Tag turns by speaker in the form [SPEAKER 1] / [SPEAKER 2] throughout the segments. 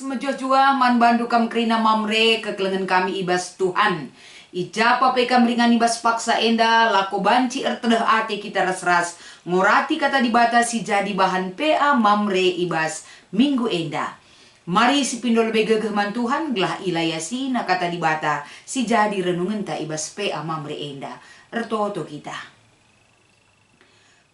[SPEAKER 1] Semejua man bandu kam krina mamre kekelengan kami ibas Tuhan. Ija pape kam ringan ibas paksa enda lako banci ertedah ate kita ras-ras ngorati kata dibatasi jadi bahan PA mamre ibas minggu enda. Mari si pindol begegeh man Tuhan gelah ilayasi na kata dibata si jadi renungan ta ibas PA mamre enda. Ertoto kita.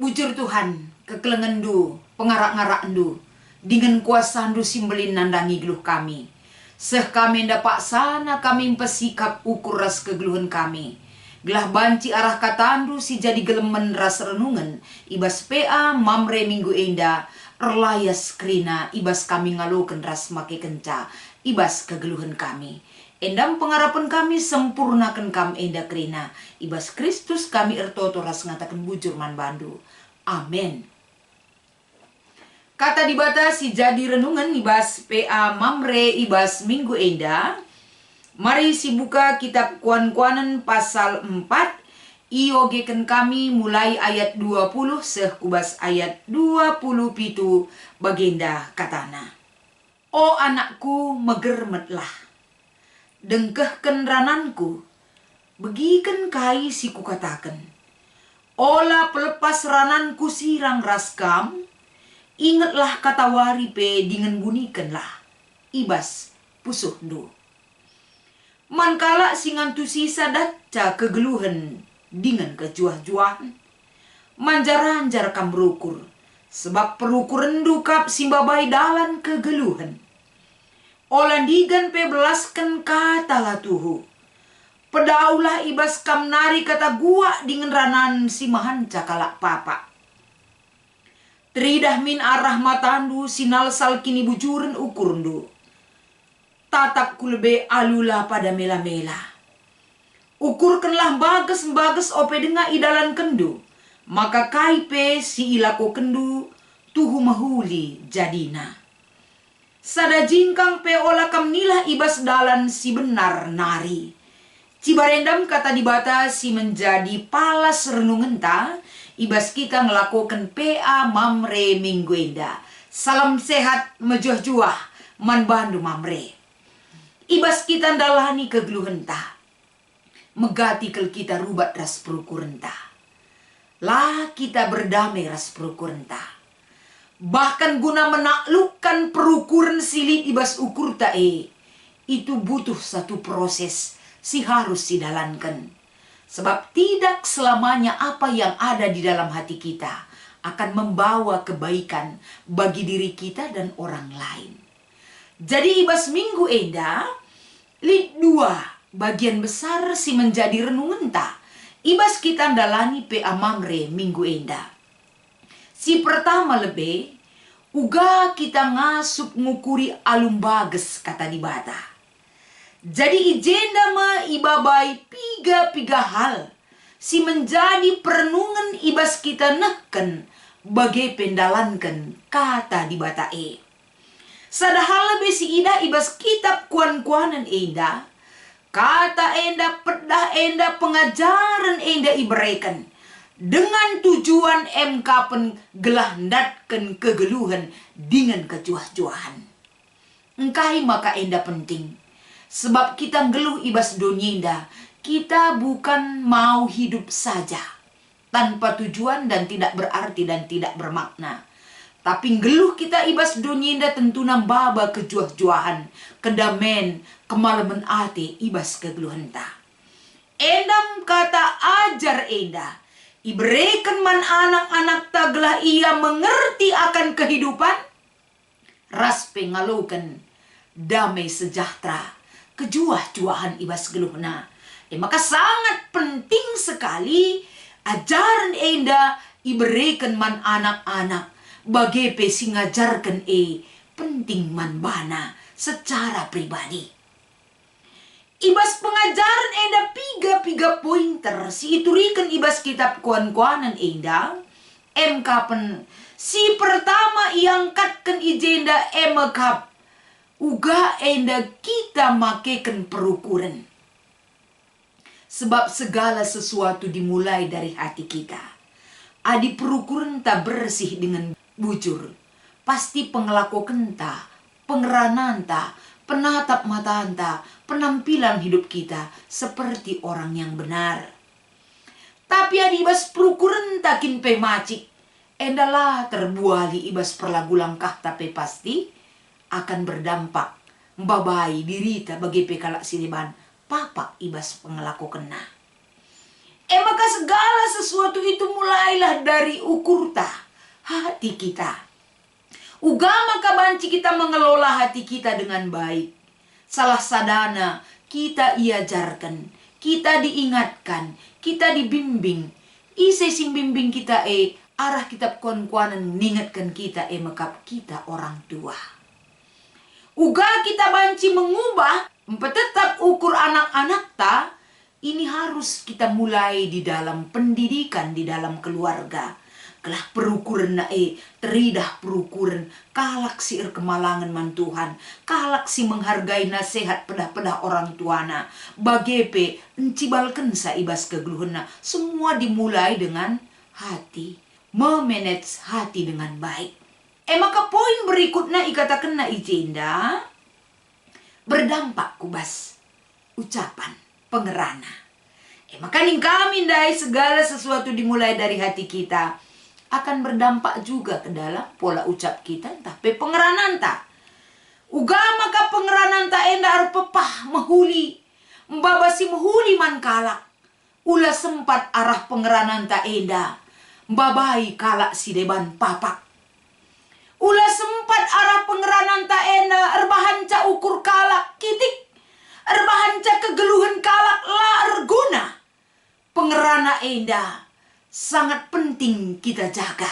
[SPEAKER 1] Bujur Tuhan kekelengan du pengarak-ngarak du. Dengan kuasa ndu simbelin nandangi geluh kami. Seh kami ndapak sana kami pesikap ukur ras kegeluhan kami. Gelah banci arah katandu si jadi gelemen ras renungan. Ibas PA mamre minggu enda. Erlayas krina ibas kami ngaloken ras make kenca. Ibas kegeluhan kami. Endam pengharapan kami sempurnakan kami enda krina. Ibas Kristus kami ertoto ras ngatakan bujur man bandu. Amin. Kata dibatasi jadi renungan ibas PA mamre ibas minggu enda. Mari si buka kitab Kuan-Kuanan pasal 4. Iogeken kami mulai ayat 20 seh kubas ayat 27 bagenda katana. O anakku megermetlah. Dengkehken rananku. Begiken kai si kukataken. Ola pelepas rananku sirang raskam. Ingatlah kata waripe dengan bunikanlah. Ibas pusuh du. Mankala singantu sisa daca kegeluhan dengan kejuah-juahan. Manjar-anjar kam berukur. Sebab perukuran dukap simbabai dalan kegeluhan. Olandigan pe belaskan kata latuhu. Pedaulah ibas kam nari kata gua dengan ranan si mahanca kalak papa. Tridah min arah matandu sinal sal kini bujuren ukurundu. Tatak kulbe alula pada mela-mela. Ukurkanlah bages-bages ope denga idalan kendu. Maka kaipe si ilako kendu tuhu mahuli jadina. Sada jingkang pe ola kam nilah ibas dalan si benar nari. Cibarendam kata dibata si menjadi palas renungan ta. Ibas kita ngelakukan PA mamre minggu enda. Salam sehat mejuah-juah man bandu mamre. Ibas kita ndalani kegeluhan ta. Megati kel kita rubat ras perukuran ta. Lah kita berdamai ras perukuran ta. Bahkan guna menaklukkan perukuran silit ibas ukur ta itu butuh satu proses si harus didalankan. Sebab tidak selamanya apa yang ada di dalam hati kita akan membawa kebaikan bagi diri kita dan orang lain. Jadi ibas minggu enda, lid 2 bagian besar si menjadi renungan ta. Ibas kita ndalani PA mamre minggu enda. Si pertama lebe, uga kita ngasup ngukuri alum bages kata dibata. Jadi ijenda ma ibabai piga hal. Si menjadi perenungan ibas kita neken bagai pendalankan kata dibata Sadahal lebih si ida ibas kitab Kuan-Kuanan enda. Kata enda pedah enda pengajaran enda ibrekan. Dengan tujuan MK penggelandatkan kegeluhan dengan kejuah-juahan. Engkai maka enda penting. Sebab kita ngeluh ibas donyenda, kita bukan mau hidup saja. Tanpa tujuan dan tidak berarti dan tidak bermakna. Tapi ngeluh kita ibas donyenda tentu nambaba kejuah-juahan, kedamen, kemalaman ate ibas kegeluhan ta. Endam kata ajar enda, ibrekan man anak-anak taglah ia mengerti akan kehidupan. Ras pengalukan damai sejahtera. Kejuah-juahan ibas geluhna. Maka sangat penting sekali ajaran enda iberikan man anak-anak bagai pesi ngajarkan penting man bana secara pribadi. Ibas pengajaran enda piga pointer si iturikan ibas kitab Kuan-Kuanan enda MK si pertama iangkatkan ijenda emekap uga enda kita makekan perukuran. Sebab segala sesuatu dimulai dari hati kita. Adi perukuran tak bersih dengan bujur. Pasti pengelaku kenta pengerananta, penatap matanta, penampilan hidup kita seperti orang yang benar. Tapi adi ibas perukuran takin pe macik, endalah terbuali ibas perlagu langkah tapi pasti akan berdampak mbabai dirita bagi pekalak siliban papa ibas pengelaku kena. Maka segala sesuatu itu mulailah dari ukurta hati kita. Ugama kabanci kita mengelola hati kita dengan baik. Salah sadana kita iajarkan, kita diingatkan, kita dibimbing. Ise sing bimbing kita arah kitab kuan-kuanan mengingatkan kita mekap kita orang tua. Uga kita banci mengubah, tetap ukur anak-anak ta, ini harus kita mulai di dalam pendidikan, di dalam keluarga. Kelah perukuran na teridah perukuran kalak si kemalangan man Tuhan, kalak si menghargai nasihat pedah-pedah orang tuana, bagepe encibalkan sa ibas kegeluhena. Semua dimulai dengan hati, memanage hati dengan baik. Maka poin berikutnya ikatakan na ijenda berdampak kubas ucapan pengerana. Maka ning kami dai segala sesuatu dimulai dari hati kita akan berdampak juga ke dalam pola ucap kita, tapi pengeranan tak. Ugama ka pengeranan tak enda pepah mahuli, mbabasi mahuli man kalak. Ula sempat arah pengeranan tak enda, mbabai kalak si deban papak. Ula sempat arah pengeranan tak enda, erbahanca ukur kalak kitik, erbahanca kegeluhan kalak la erguna. Pengerana enda sangat penting kita jaga.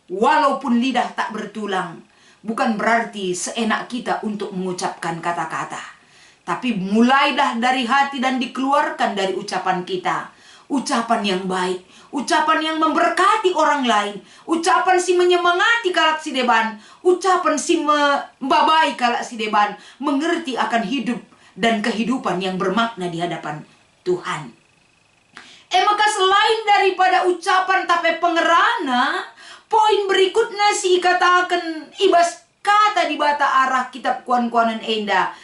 [SPEAKER 1] Walaupun lidah tak bertulang, bukan berarti seenak kita untuk mengucapkan kata-kata. Tapi mulailah dari hati dan dikeluarkan dari ucapan kita. Ucapan yang baik, ucapan yang memberkati orang lain, ucapan si menyemangati kalak si deban, ucapan si membabai kalak si deban, mengerti akan hidup dan kehidupan yang bermakna di hadapan Tuhan. Maka selain daripada ucapan tapi pengerana, poin berikutnya si katakan ibas kata di bata arah kitab kuan-kuanan enda.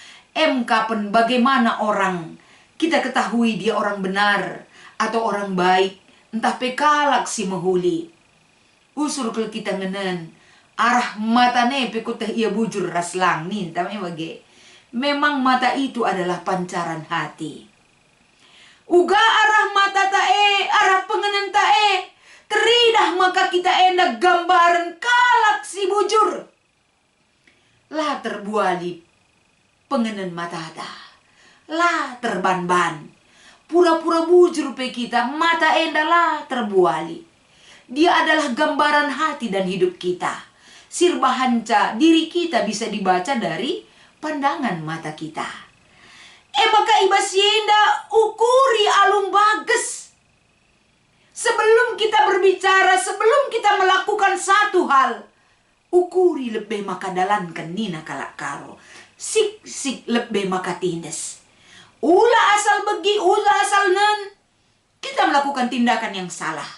[SPEAKER 1] Kapan bagaimana orang kita ketahui dia orang benar atau orang baik, entah pekalak si mahuli. Usur ke kita ngenen arah mata ne pekutah ia bujur raslang nih, tapi bagi memang mata itu adalah pancaran hati. Uga arah mata tae, arah pengenan tae, teridah maka kita enda gambaran kalak si bujur. Lah terbuali pengenan mata ta, lah terban-ban. Pura-pura bujur pe kita, mata enda lah terbuali. Dia adalah gambaran hati dan hidup kita. Sirbahanca diri kita bisa dibaca dari pandangan mata kita. Maka ibas yenda ukuri alung bagus. Sebelum kita berbicara, sebelum kita melakukan satu hal, ukuri lebih maka dalankan nina kalak karo. Sik lebih maka tindas. Ula asal begi, ula asal nen, kita melakukan tindakan yang salah.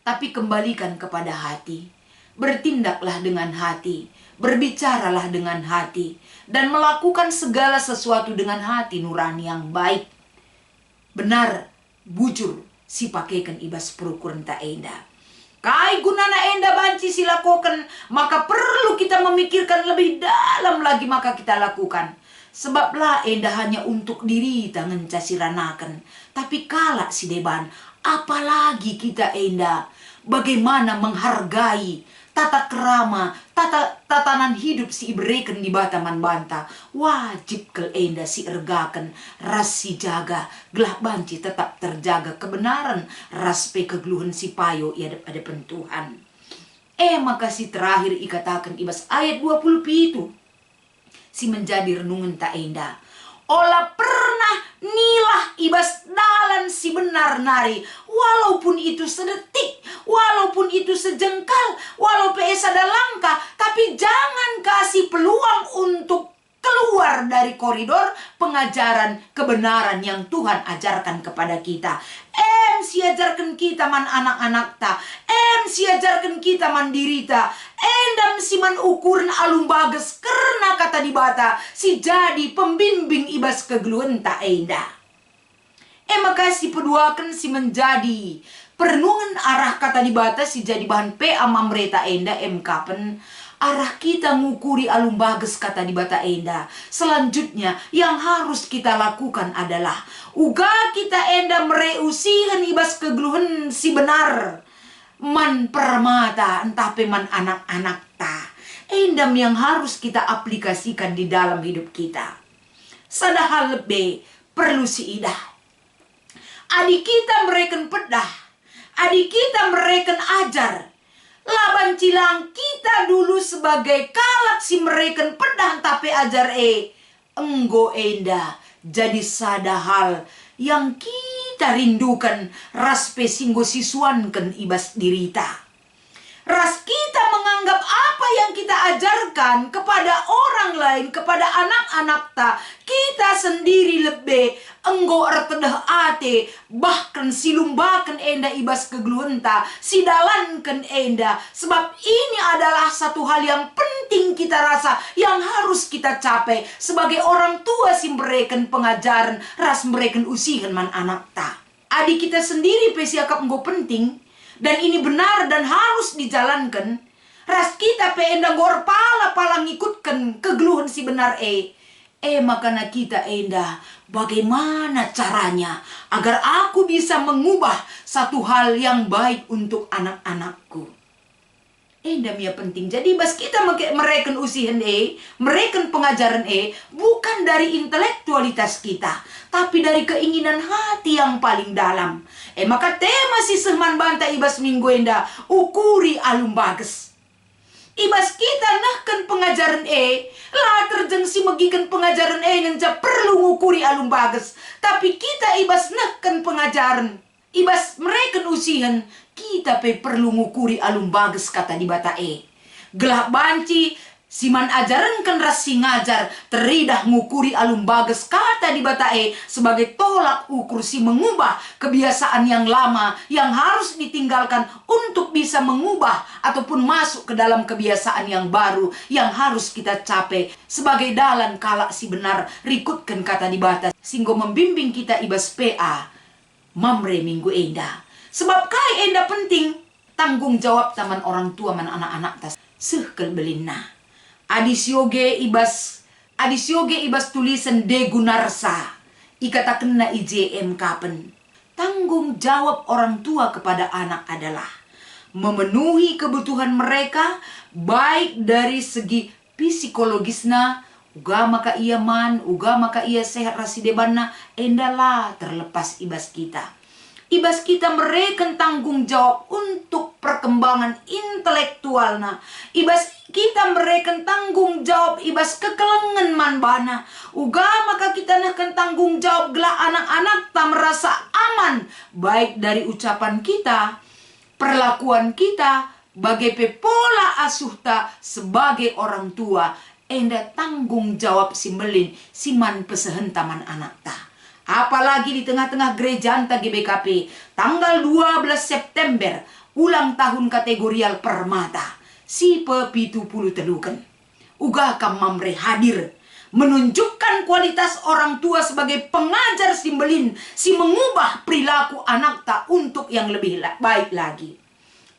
[SPEAKER 1] Tapi kembalikan kepada hati. Bertindaklah dengan hati, berbicaralah dengan hati, dan melakukan segala sesuatu dengan hati nurani yang baik. Benar, bujur, si pakaikan ibas perukuran tak enda. Kai gunana enda banci silakukan, maka perlu kita memikirkan lebih dalam lagi maka kita lakukan. Sebablah enda hanya untuk diri tangan casiranakan, tapi kalak si deban, apalagi kita enda, bagaimana menghargai tata kerama, tatanan hidup si iberikan di bataman banta. Wajib kel enda si ergakan, ras si jaga, gelah banci tetap terjaga kebenaran, ras pe kegeluhan si payo ia ada pentuhan. Maka si terakhir ikatakan ibas ayat 20 itu. Si menjadi renungan tak enda. Ola pernah nilah ibas dalan si benar nari. Walaupun itu sedetik, walaupun itu sejengkal, walaupun ada langkah, tapi jangan kasih peluang untuk keluar dari koridor pengajaran kebenaran yang Tuhan ajarkan kepada kita. Si ajarkan kita man anak-anak ta. tem si ajarkan kita mandirita. Endam si man ukuran alum bagas karena kata dibata si jadi pembimbing ibas kegeluenta enda. Maka si peduakan si menjadi perenungan arah kata dibata si jadi bahan amamreta enda kapen arah kita ngukuri alum bagas kata dibata enda. Selanjutnya yang harus kita lakukan adalah uga kita enda mereusihan ibas kegeluhan si benar man permata entah peman anak-anak ta endam yang harus kita aplikasikan di dalam hidup kita. Sadahal lebih perlu si idah. Adik kita mereken pedah, adik kita mereken ajar. Laban cilang kita dulu sebagai kalak si mereken pedah tapi ajar enggo enda. Jadi sadahal yang kita rindukan ras pesinggo siswankan ibas dirita. Ras kita menganggap apa yang kita ajarkan kepada orang lain, kepada anak-anak ta, kita sendiri lebih enggo ertedah ate, bahkan silumbakan enda ibas kegeluhenta, sidalankan enda. Sebab ini adalah satu hal yang penting kita rasa, yang harus kita capai sebagai orang tua si mereken pengajaran, ras mereken usihan man anak ta. Adik kita sendiri pesiakap enggo penting, dan ini benar dan harus dijalankan. Ras kita pe enda gor pala ngikutkan kegeluhan si benar makanya kita enda bagaimana caranya agar aku bisa mengubah satu hal yang baik untuk anak-anakku. Enda mia penting. Jadi bas kita mereken usihan mereken pengajaran bukan dari intelektualitas kita, tapi dari keinginan hati yang paling dalam. Maka tema si sehman banta ibas minggu enda ukuri alum bages. Ibas kita nahkan pengajaran lah terjeng si megikan pengajaran ngenca perlu ngukuri alum bages. Tapi kita ibas nahkan pengajaran, ibas mereka usihan kita perlu ngukuri alum bages kata di bata gelah banci siman ajaran kan ras si ngajar teridah ngukuri alum bages kata di bata sebagai tolak ukur si mengubah kebiasaan yang lama yang harus ditinggalkan untuk bisa mengubah ataupun masuk ke dalam kebiasaan yang baru yang harus kita capai sebagai dalan kalak si benar rikutkan kata di bata singgo membimbing kita ibas PA mamre minggu enda. Sebab kai enda penting tanggung jawab taman orang tua man anak-anak tas sehkel belinna. Adisyoge ibas tulisan De Gunarsa ikatakan na IJM kapen. Tanggung jawab orang tua kepada anak adalah memenuhi kebutuhan mereka baik dari segi psikologisna uga maka ia man uga maka ia sehat rasidebanna endalah terlepas ibas kita. Ibas kita mereken tanggung jawab untuk perkembangan intelektualna. Ibas kita mereken tanggung jawab ibas kekelengan manbana. Uga maka kita nakan tanggung jawab gelah anak-anak tak merasa aman. Baik dari ucapan kita, perlakuan kita, bagai pola asuh ta sebagai orang tua. Enda tanggung jawab si melin, si man pesehen taman anak ta. Apalagi di tengah-tengah gereja anta GBKP tanggal 12 September ulang tahun kategorial permata si pepitu puluh telukan uga kam mamre hadir menunjukkan kualitas orang tua sebagai pengajar si melin si mengubah perilaku anak tak untuk yang lebih baik lagi.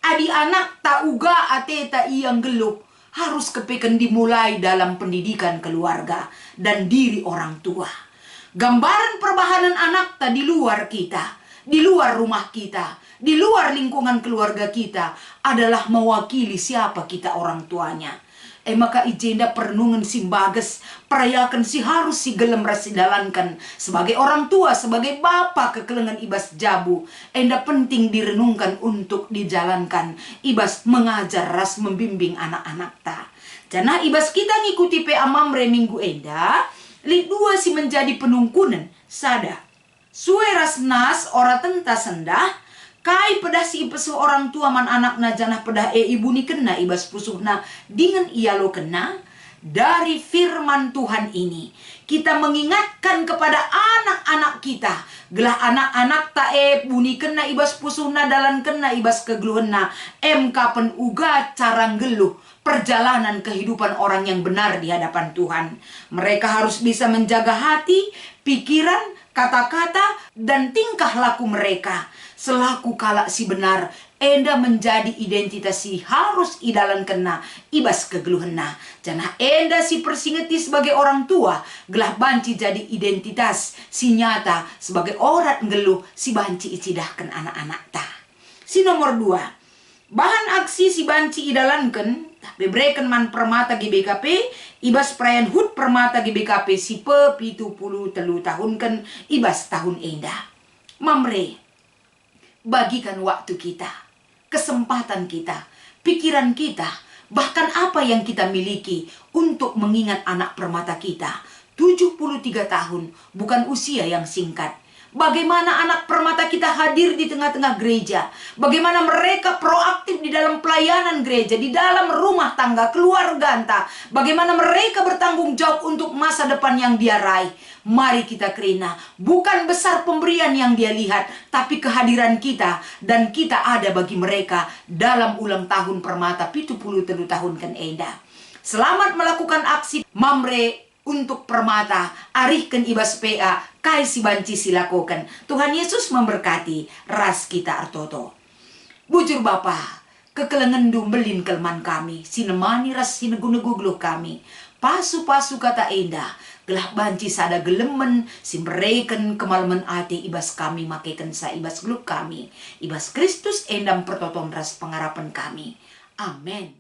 [SPEAKER 1] Adi anak tak uga ateta yang gelup harus kepeken dimulai dalam pendidikan keluarga dan diri orang tua. Gambaran perbahanan anak tak di luar kita, di luar rumah kita, di luar lingkungan keluarga kita adalah mewakili siapa kita orang tuanya. Maka ijenda perenungan si bages, perayakan si harus si gelem rasidalankan sebagai orang tua, sebagai bapak kekelengan ibas jabu. Enda penting direnungkan untuk dijalankan. Ibas mengajar ras membimbing anak-anak ta. Jana ibas kita ngikuti PA Mamre minggu enda. Li dua si menjadi penungkunan sada sueras nas ora tenta sendah kai pedah si ipesu orang tua man anak na janah pedah ibu ni kena ibas pusuhna dengan ia lo kena dari firman Tuhan ini. Kita mengingatkan kepada anak-anak kita, gelah anak-anak tae bunyi kena ibas pusuna dalan kena ibas kegeluhena MK penuga carang geluh perjalanan kehidupan orang yang benar di hadapan Tuhan. Mereka harus bisa menjaga hati, pikiran, kata-kata, dan tingkah laku mereka. Selaku kalak si benar, enda menjadi identitas si harus idalan kena ibas kegeluhena. Janah enda si persingeti sebagai orang tua, gelah banci jadi identitas si nyata sebagai orang geluh si banci icidahkan anak-anak ta. Si nomor 2, bahan aksi si banci idalankan bebreken man permata GBKP ibas perayaan HUT permata GBKP si pe 70 tahun kan ibas tahun enda. Mamre, bagikan waktu kita, kesempatan kita, pikiran kita, bahkan apa yang kita miliki untuk mengingat anak permata kita. 73 tahun bukan usia yang singkat. Bagaimana anak permata kita hadir di tengah-tengah gereja. Bagaimana mereka proaktif di dalam pelayanan gereja, di dalam rumah tangga, keluarga anta. Bagaimana mereka bertanggung jawab untuk masa depan yang dia raih. Mari kita kerina, bukan besar pemberian yang dia lihat, tapi kehadiran kita dan kita ada bagi mereka dalam ulang tahun permata 70 tahun kan enda. Selamat melakukan aksi mamre untuk permata, arihkan ibas PA, kai si banci silakokan. Tuhan Yesus memberkati ras kita artoto. Bujur Bapa, kekelengendu belin kelman kami, sinemani ras sinegu-negugluh kami. Pasu-pasu kata endah, gelah banci sada gelemen, simreken kemalaman ati ibas kami makekan sa ibas gluk kami. Ibas Kristus endam pertoton ras pengharapan kami. Amin.